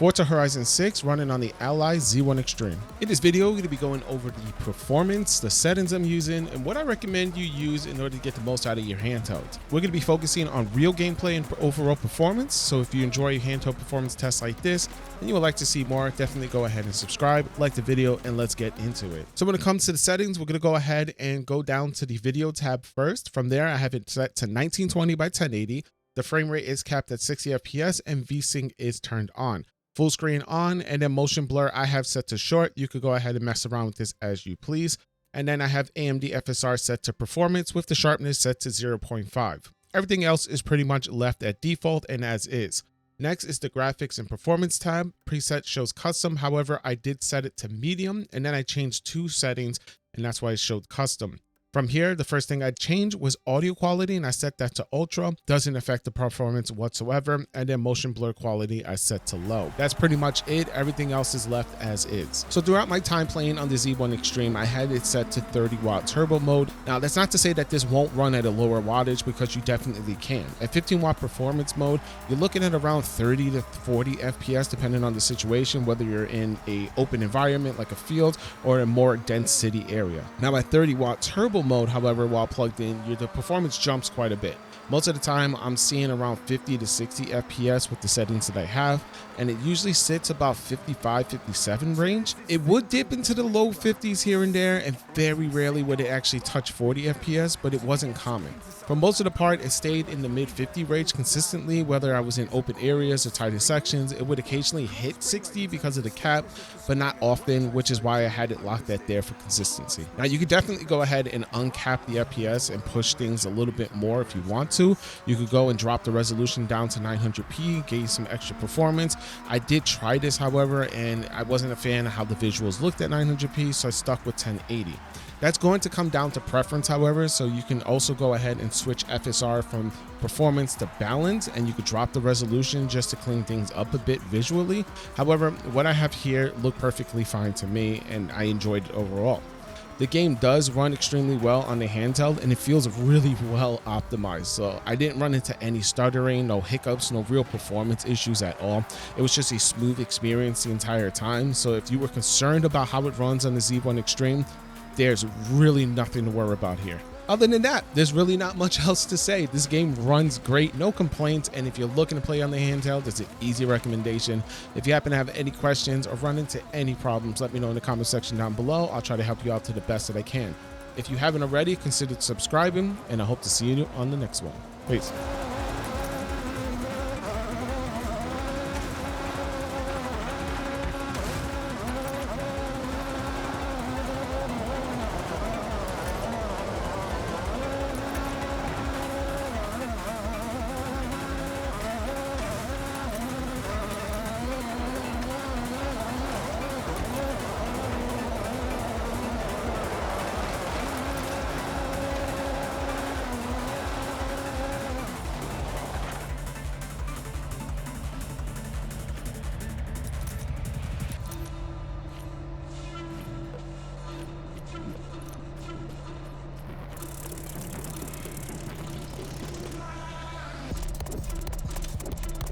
Forza Horizon 6 running on the Ally Z1 Extreme. In this video, we're going to be going over the performance, the settings I'm using, and what I recommend you use in order to get the most out of your handheld. We're going to be focusing on real gameplay and overall performance, so if you enjoy handheld performance tests like this and you would like to see more, definitely go ahead and subscribe, like the video, and let's get into it. So when it comes to the settings, we're going to go ahead and go down to the video tab first. From there, I have it set to 1920 by 1080. The frame rate is capped at 60 FPS and VSync is turned on. Full screen on, and then motion blur I have set to short. You could go ahead and mess around with this as you please. And then I have AMD FSR set to performance with the sharpness set to 0.5. Everything else is pretty much left at default and as is. Next is the graphics and performance tab. Preset shows custom. However, I did set it to medium and then I changed two settings and that's why it showed custom. From here, the first thing I changed was audio quality and I set that to ultra. Doesn't affect the performance whatsoever. And then motion blur quality I set to low. That's pretty much it. Everything else is left as is. So throughout my time playing on the Z1 Extreme, I had it set to 30 watt turbo mode. Now that's not to say that this won't run at a lower wattage, because you definitely can. At 15 watt performance mode, you're looking at around 30 to 40 FPS depending on the situation, whether you're in a open environment like a field or a more dense city area. Now at 30 watt turbo mode, however, while plugged in, the performance jumps quite a bit. Most of the time I'm seeing around 50 to 60 FPS with the settings that I have, and it usually sits about 55, 57 range. It would dip into the low 50s here and there, and very rarely would it actually touch 40 FPS, but it wasn't common. For most of the part, it stayed in the mid 50 range consistently, whether I was in open areas or tighter sections. It would occasionally hit 60 because of the cap, but not often, which is why I had it locked at there for consistency. Now you could definitely go ahead and uncap the FPS and push things a little bit more if you want to. You could go and drop the resolution down to 900p, get you some extra performance. I did try this, however, and I wasn't a fan of how the visuals looked at 900p, so I stuck with 1080. That's going to come down to preference, however, so you can also go ahead and switch FSR from performance to balance, and you could drop the resolution just to clean things up a bit visually. However, what I have here looked perfectly fine to me, and I enjoyed it overall. The game does run extremely well on the handheld, and it feels really well optimized. So I didn't run into any stuttering, no hiccups, no real performance issues at all. It was just a smooth experience the entire time. So if you were concerned about how it runs on the Z1 Extreme, there's really nothing to worry about here. Other than that, there's really not much else to say. This game runs great, no complaints, and if you're looking to play on the handheld, it's an easy recommendation. If you happen to have any questions or run into any problems, let me know in the comment section down below. I'll try to help you out to the best that I can. If you haven't already, consider subscribing, and I hope to see you on the next one. Peace.